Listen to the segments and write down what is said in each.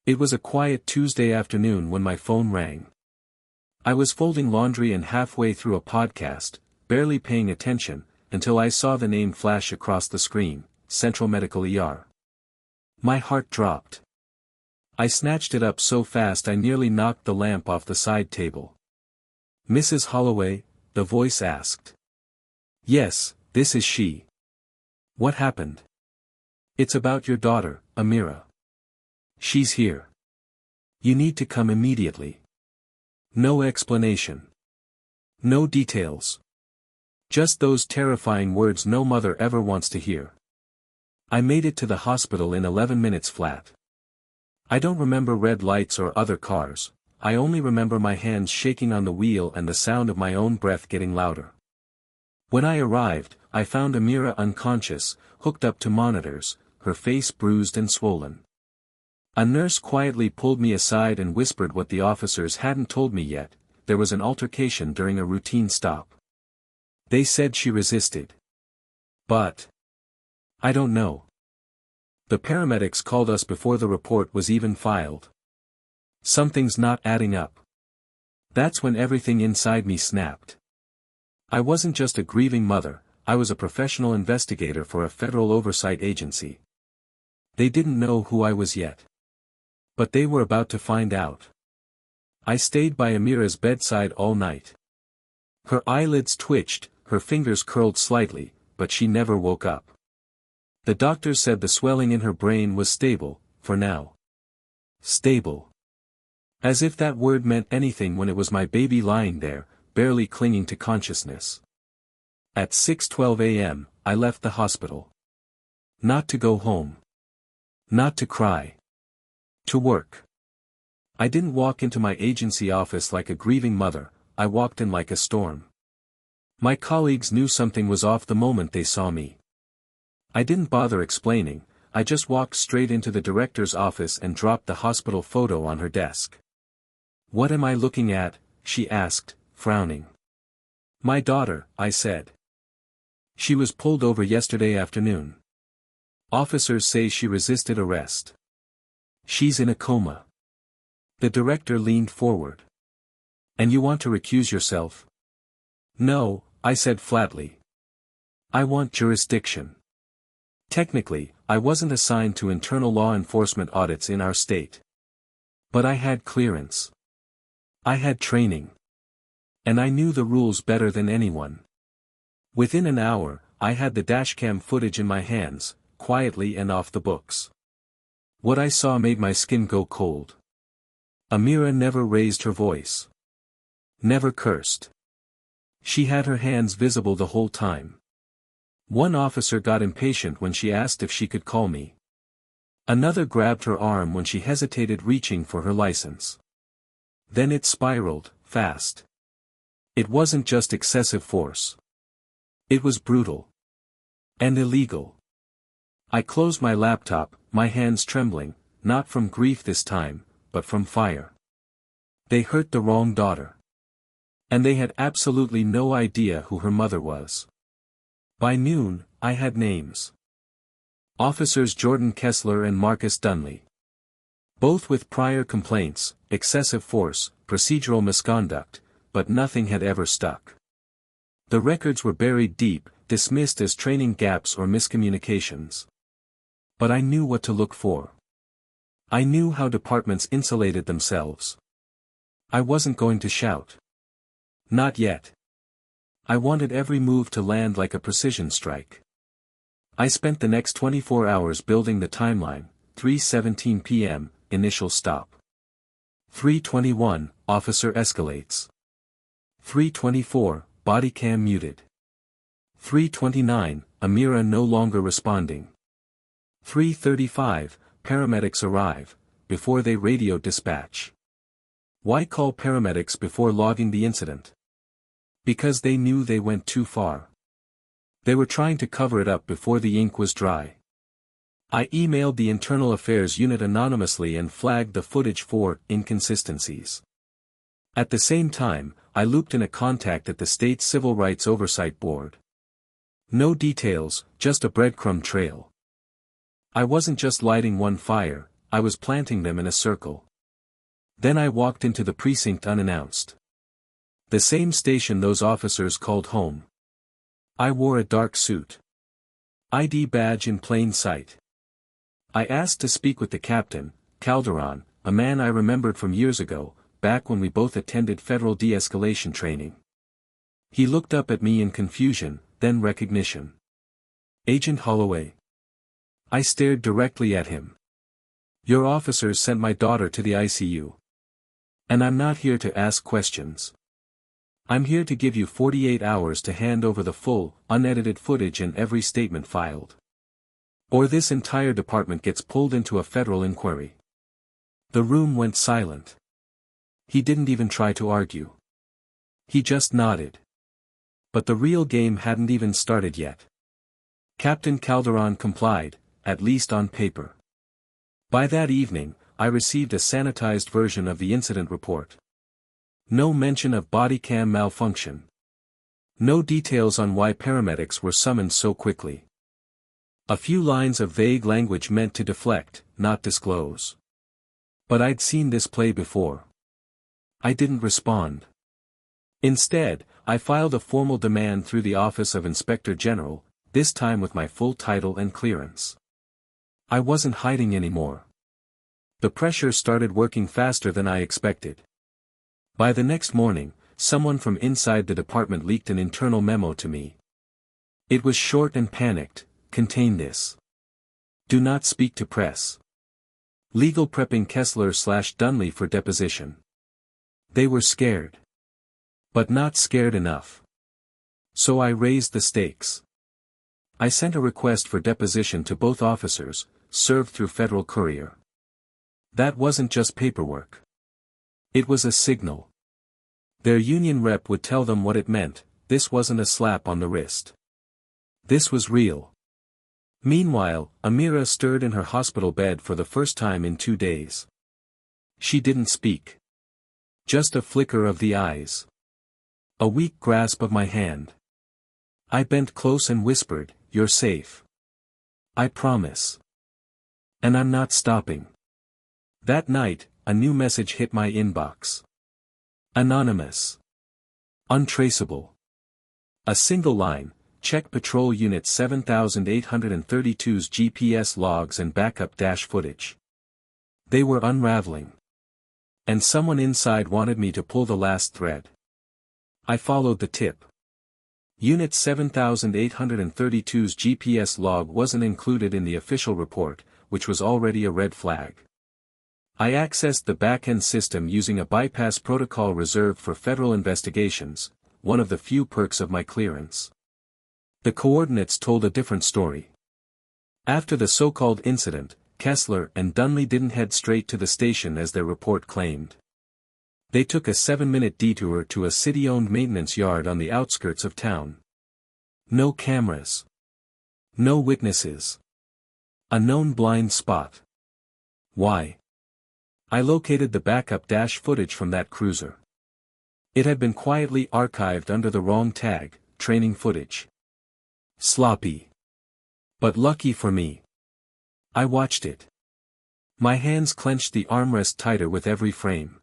It was a quiet Tuesday afternoon when my phone rang. I was folding laundry and halfway through a podcast, barely paying attention, until I saw the name flash across the screen, Central Medical ER. My heart dropped. I snatched it up so fast I nearly knocked the lamp off the side table. "Mrs. Holloway?" the voice asked. "Yes, this is she." "What happened?" "It's about your daughter, Amira. She's here. You need to come immediately." No explanation. No details. Just those terrifying words no mother ever wants to hear. I made it to the hospital in 11 minutes flat. I don't remember red lights or other cars, I only remember my hands shaking on the wheel and the sound of my own breath getting louder. When I arrived, I found Amira unconscious, hooked up to monitors, her face bruised and swollen. A nurse quietly pulled me aside and whispered what the officers hadn't told me yet: there was an altercation during a routine stop. They said she resisted. But I don't know. The paramedics called us before the report was even filed. Something's not adding up. That's when everything inside me snapped. I wasn't just a grieving mother, I was a professional investigator for a federal oversight agency. They didn't know who I was yet. But they were about to find out. I stayed by Amira's bedside all night. Her eyelids twitched, her fingers curled slightly, but she never woke up. The doctors said the swelling in her brain was stable, for now. Stable. As if that word meant anything when it was my baby lying there, barely clinging to consciousness. At 6:12 a.m., I left the hospital. Not to go home. Not to cry. To work. I didn't walk into my agency office like a grieving mother, I walked in like a storm. My colleagues knew something was off the moment they saw me. I didn't bother explaining, I just walked straight into the director's office and dropped the hospital photo on her desk. "What am I looking at?" she asked, frowning. "My daughter," I said. "She was pulled over yesterday afternoon. Officers say she resisted arrest. She's in a coma." The director leaned forward. "And you want to recuse yourself?" "No," I said flatly. "I want jurisdiction. Technically, I wasn't assigned to internal law enforcement audits in our state. But I had clearance. I had training. And I knew the rules better than anyone." Within an hour, I had the dashcam footage in my hands, quietly and off the books. What I saw made my skin go cold. Amira never raised her voice. Never cursed. She had her hands visible the whole time. One officer got impatient when she asked if she could call me. Another grabbed her arm when she hesitated, reaching for her license. Then it spiraled, fast. It wasn't just excessive force. It was brutal. And illegal. I closed my laptop, my hands trembling, not from grief this time, but from fire. They hurt the wrong daughter. And they had absolutely no idea who her mother was. By noon, I had names. Officers Jordan Kessler and Marcus Dunley. Both with prior complaints, excessive force, procedural misconduct, but nothing had ever stuck. The records were buried deep, dismissed as training gaps or miscommunications. But I knew what to look for. I knew how departments insulated themselves. I wasn't going to shout. Not yet. I wanted every move to land like a precision strike. I spent the next 24 hours building the timeline: 3:17 p.m., initial stop. 3:21, officer escalates. 3:24, body cam muted. 3:29, Amira no longer responding. 3:35, paramedics arrive, before they radio dispatch. Why call paramedics before logging the incident? Because they knew they went too far. They were trying to cover it up before the ink was dry. I emailed the Internal Affairs Unit anonymously and flagged the footage for inconsistencies. At the same time, I looped in a contact at the State Civil Rights Oversight Board. No details, just a breadcrumb trail. I wasn't just lighting one fire, I was planting them in a circle. Then I walked into the precinct unannounced. The same station those officers called home. I wore a dark suit. ID badge in plain sight. I asked to speak with the captain, Calderon, a man I remembered from years ago, back when we both attended federal de-escalation training. He looked up at me in confusion, then recognition. Agent Holloway. I stared directly at him. Your officers sent my daughter to the ICU. And I'm not here to ask questions. I'm here to give you 48 hours to hand over the full, unedited footage and every statement filed. Or this entire department gets pulled into a federal inquiry. The room went silent. He didn't even try to argue. He just nodded. But the real game hadn't even started yet. Captain Calderon complied, at least on paper. By that evening, I received a sanitized version of the incident report. No mention of body cam malfunction. No details on why paramedics were summoned so quickly. A few lines of vague language meant to deflect, not disclose. But I'd seen this play before. I didn't respond. Instead, I filed a formal demand through the Office of Inspector General, this time with my full title and clearance. I wasn't hiding anymore. The pressure started working faster than I expected. By the next morning, someone from inside the department leaked an internal memo to me. It was short and panicked, contained this. Do not speak to press. Legal prepping Kessler/Dunley for deposition. They were scared. But not scared enough. So I raised the stakes. I sent a request for deposition to both officers, served through Federal Courier. That wasn't just paperwork. It was a signal. Their union rep would tell them what it meant. This wasn't a slap on the wrist. This was real. Meanwhile, Amira stirred in her hospital bed for the first time in 2 days. She didn't speak. Just a flicker of the eyes. A weak grasp of my hand. I bent close and whispered, "You're safe. I promise. And I'm not stopping." That night, a new message hit my inbox. Anonymous. Untraceable. A single line, check Patrol Unit 7832's GPS logs and backup dash footage. They were unraveling. And someone inside wanted me to pull the last thread. I followed the tip. Unit 7832's GPS log wasn't included in the official report, which was already a red flag. I accessed the back-end system using a bypass protocol reserved for federal investigations, one of the few perks of my clearance. The coordinates told a different story. After the so-called incident, Kessler and Dunley didn't head straight to the station as their report claimed. They took a 7-minute detour to a city-owned maintenance yard on the outskirts of town. No cameras. No witnesses. A known blind spot. Why? I located the backup dash footage from that cruiser. It had been quietly archived under the wrong tag, training footage. Sloppy. But lucky for me. I watched it. My hands clenched the armrest tighter with every frame.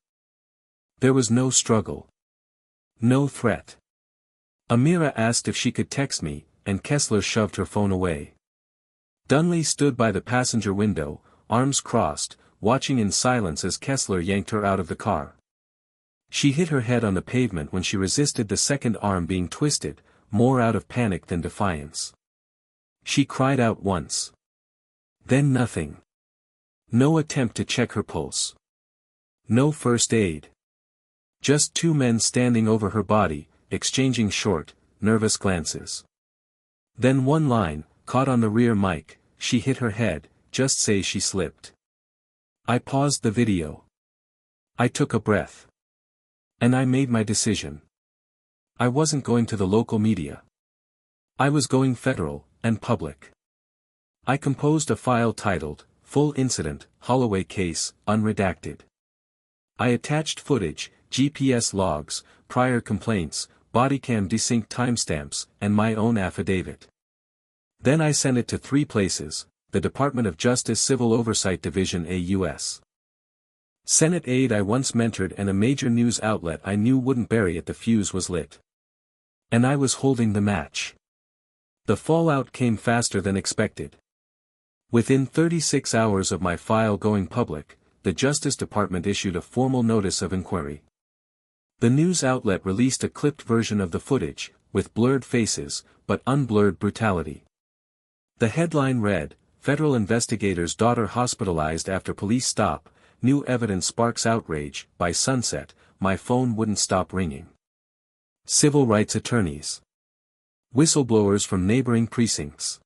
There was no struggle. No threat. Amira asked if she could text me, and Kessler shoved her phone away. Dunley stood by the passenger window, arms crossed, watching in silence as Kessler yanked her out of the car. She hit her head on the pavement when she resisted the second arm being twisted, more out of panic than defiance. She cried out once. Then nothing. No attempt to check her pulse. No first aid. Just 2 men standing over her body, exchanging short, nervous glances. Then one line, caught on the rear mic, "She hit her head, just say she slipped." I paused the video. I took a breath. And I made my decision. I wasn't going to the local media. I was going federal, and public. I composed a file titled, "Full Incident, Holloway Case, Unredacted." I attached footage, GPS logs, prior complaints, bodycam desync timestamps, and my own affidavit. Then I sent it to 3 places, the Department of Justice Civil Oversight Division, a U.S. Senate aide I once mentored and a major news outlet I knew wouldn't bury it. The fuse was lit. And I was holding the match. The fallout came faster than expected. Within 36 hours of my file going public, the Justice Department issued a formal notice of inquiry. The news outlet released a clipped version of the footage, with blurred faces, but unblurred brutality. The headline read, "Federal Investigator's Daughter Hospitalized After Police Stop, New Evidence Sparks Outrage." By sunset, my phone wouldn't stop ringing. Civil rights attorneys. Whistleblowers from neighboring precincts.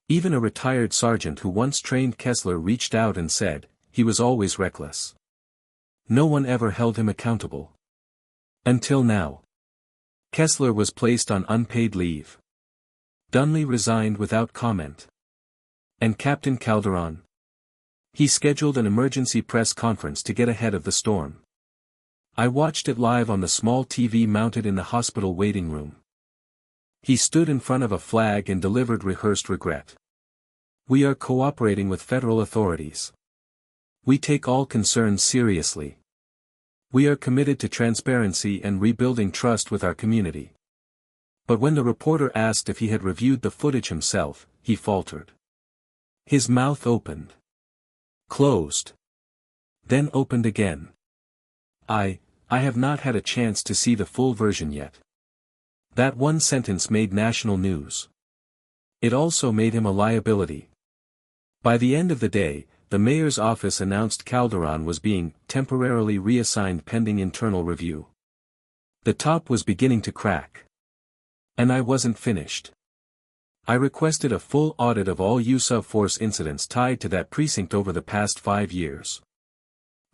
Even a retired sergeant who once trained Kessler reached out and said, he was always reckless. No one ever held him accountable. Until now. Kessler was placed on unpaid leave. Dunley resigned without comment. And Captain Calderon? He scheduled an emergency press conference to get ahead of the storm. I watched it live on the small TV mounted in the hospital waiting room. He stood in front of a flag and delivered rehearsed regret. "We are cooperating with federal authorities. We take all concerns seriously. We are committed to transparency and rebuilding trust with our community." But when the reporter asked if he had reviewed the footage himself, he faltered. His mouth opened. Closed. Then opened again. I have not had a chance to see the full version yet. That one sentence made national news. It also made him a liability. By the end of the day, the mayor's office announced Calderon was being temporarily reassigned pending internal review. The top was beginning to crack. And I wasn't finished. I requested a full audit of all use of force incidents tied to that precinct over the past 5 years.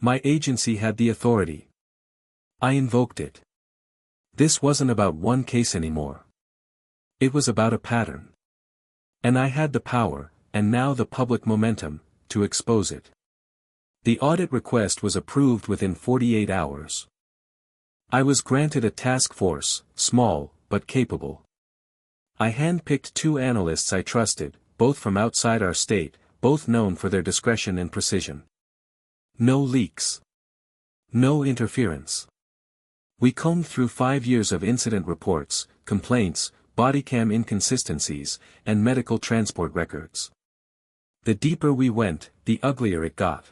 My agency had the authority. I invoked it. This wasn't about one case anymore. It was about a pattern. And I had the power, and now the public momentum, to expose it. The audit request was approved within 48 hours. I was granted a task force, small, but capable. I handpicked 2 analysts I trusted, both from outside our state, both known for their discretion and precision. No leaks. No interference. We combed through 5 years of incident reports, complaints, bodycam inconsistencies, and medical transport records. The deeper we went, the uglier it got.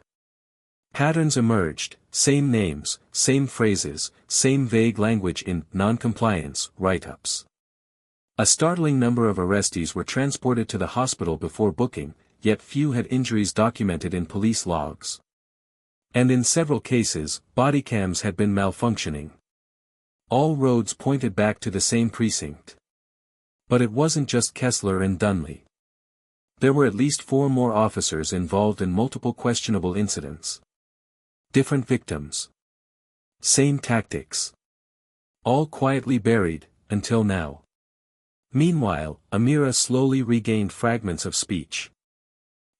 Patterns emerged, same names, same phrases, same vague language in non-compliance write-ups. A startling number of arrestees were transported to the hospital before booking, yet few had injuries documented in police logs. And in several cases, bodycams had been malfunctioning. All roads pointed back to the same precinct. But it wasn't just Kessler and Dunley. There were at least 4 more officers involved in multiple questionable incidents. Different victims. Same tactics. All quietly buried, until now. Meanwhile, Amira slowly regained fragments of speech.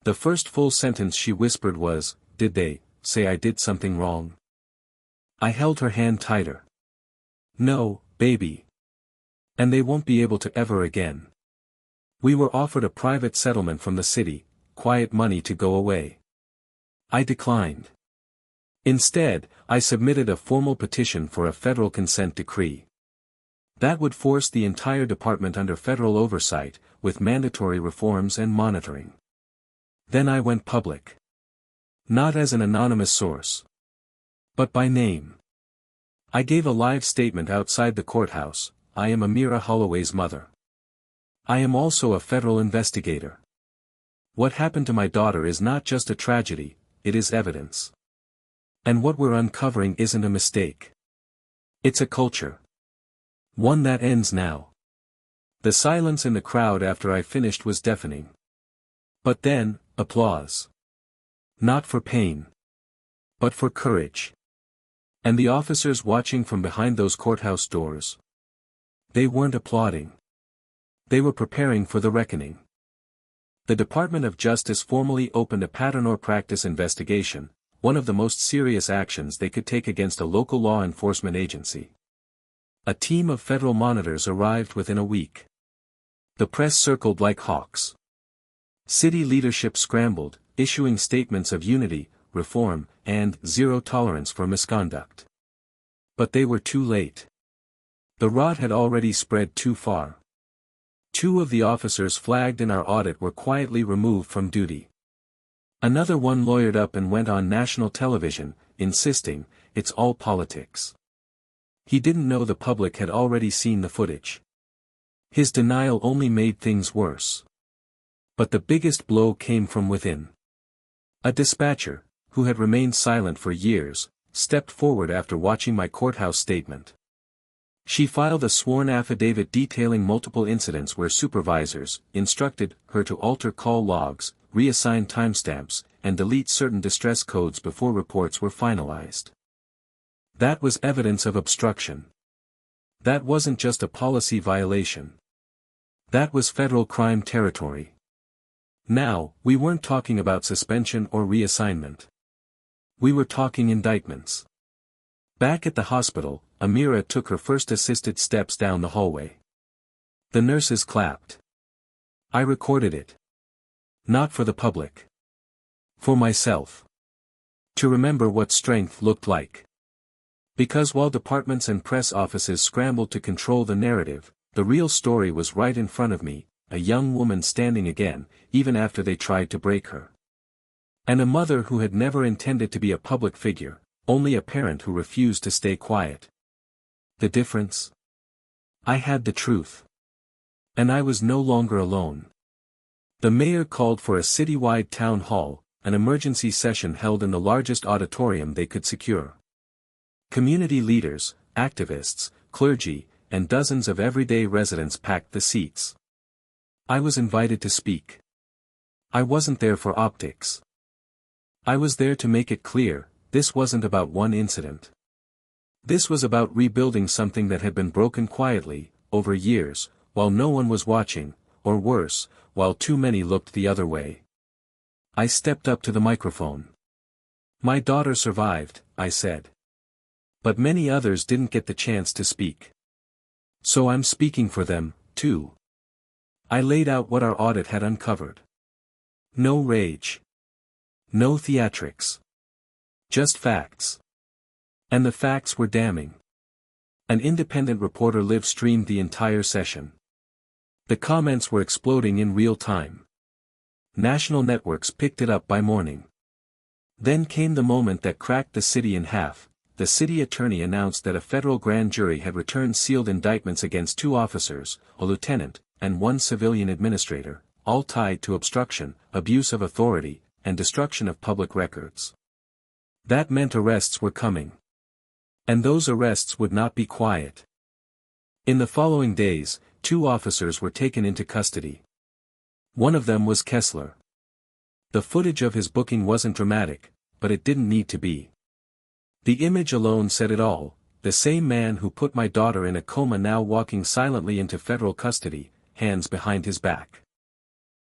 The first full sentence she whispered was, "Did they say I did something wrong?" I held her hand tighter. "No, baby. And they won't be able to ever again. We were offered a private settlement from the city, quiet money to go away. I declined. Instead, I submitted a formal petition for a federal consent decree. That would force the entire department under federal oversight, with mandatory reforms and monitoring. Then I went public. Not as an anonymous source. But by name. I gave a live statement outside the courthouse. I am Amira Holloway's mother. I am also a federal investigator. What happened to my daughter is not just a tragedy, it is evidence. And what we're uncovering isn't a mistake. It's a culture. One that ends now. The silence in the crowd after I finished was deafening. But then, applause. Not for pain. But for courage. And the officers watching from behind those courthouse doors. They weren't applauding. They were preparing for the reckoning. The Department of Justice formally opened a pattern or practice investigation, one of the most serious actions they could take against a local law enforcement agency. A team of federal monitors arrived within a week. The press circled like hawks. City leadership scrambled, issuing statements of unity, reform, and zero tolerance for misconduct. But they were too late. The rot had already spread too far. 2 of the officers flagged in our audit were quietly removed from duty. Another one lawyered up and went on national television, insisting, "It's all politics." He didn't know the public had already seen the footage. His denial only made things worse. But the biggest blow came from within. A dispatcher, who had remained silent for years, stepped forward after watching my courthouse statement. She filed a sworn affidavit detailing multiple incidents where supervisors instructed her to alter call logs, reassign timestamps, and delete certain distress codes before reports were finalized. That was evidence of obstruction. That wasn't just a policy violation. That was federal crime territory. Now, we weren't talking about suspension or reassignment. We were talking indictments. Back at the hospital, Amira took her first assisted steps down the hallway. The nurses clapped. I recorded it. Not for the public. For myself. To remember what strength looked like. Because while departments and press offices scrambled to control the narrative, the real story was right in front of me, a young woman standing again, even after they tried to break her. And a mother who had never intended to be a public figure, only a parent who refused to stay quiet. The difference? I had the truth. And I was no longer alone. The mayor called for a citywide town hall, an emergency session held in the largest auditorium they could secure. Community leaders, activists, clergy, and dozens of everyday residents packed the seats. I was invited to speak. I wasn't there for optics. I was there to make it clear, this wasn't about one incident. This was about rebuilding something that had been broken quietly, over years, while no one was watching, or worse, while too many looked the other way. I stepped up to the microphone. My daughter survived, I said. But many others didn't get the chance to speak. So I'm speaking for them, too. I laid out what our audit had uncovered. No rage. No theatrics. Just facts. And the facts were damning. An independent reporter live-streamed the entire session. The comments were exploding in real time. National networks picked it up by morning. Then came the moment that cracked the city in half. The city attorney announced that a federal grand jury had returned sealed indictments against 2 officers, a lieutenant, and 1 civilian administrator, all tied to obstruction, abuse of authority, and destruction of public records. That meant arrests were coming. And those arrests would not be quiet. In the following days, 2 officers were taken into custody. One of them was Kessler. The footage of his booking wasn't dramatic, but it didn't need to be. The image alone said it all, the same man who put my daughter in a coma now walking silently into federal custody, hands behind his back.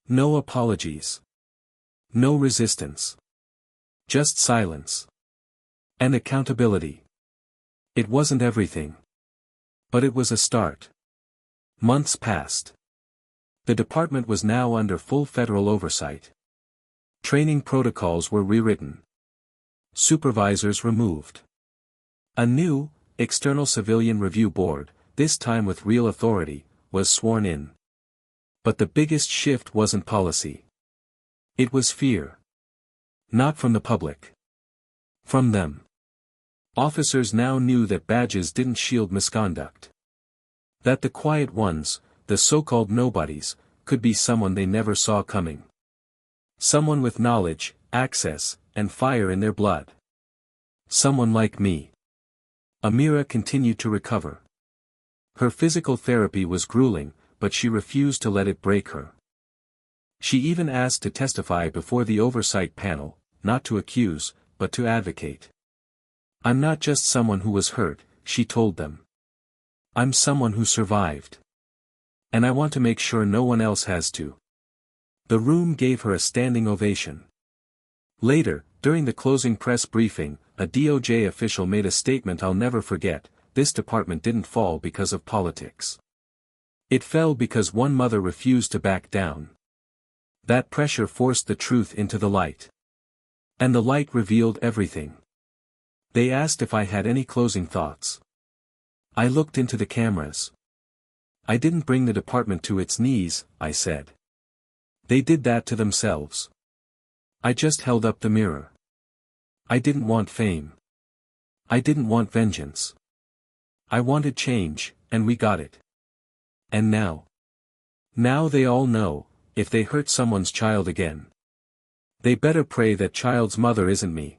No apologies. No resistance. Just silence. And accountability. It wasn't everything. But it was a start. Months passed. The department was now under full federal oversight. Training protocols were rewritten. Supervisors removed. A new, external civilian review board, this time with real authority, was sworn in. But the biggest shift wasn't policy. It was fear. Not from the public. From them. Officers now knew that badges didn't shield misconduct. That the quiet ones, the so-called nobodies, could be someone they never saw coming. Someone with knowledge, access, and fire in their blood. Someone like me. Amira continued to recover. Her physical therapy was grueling, but she refused to let it break her. She even asked to testify before the oversight panel, not to accuse, but to advocate. I'm not just someone who was hurt, she told them. I'm someone who survived. And I want to make sure no one else has to. The room gave her a standing ovation. Later, during the closing press briefing, a DOJ official made a statement I'll never forget: this department didn't fall because of politics. It fell because one mother refused to back down. That pressure forced the truth into the light. And the light revealed everything. They asked if I had any closing thoughts. I looked into the cameras. I didn't bring the department to its knees, I said. They did that to themselves. I just held up the mirror. I didn't want fame. I didn't want vengeance. I wanted change, and we got it. And now? Now they all know, if they hurt someone's child again, they better pray that child's mother isn't me.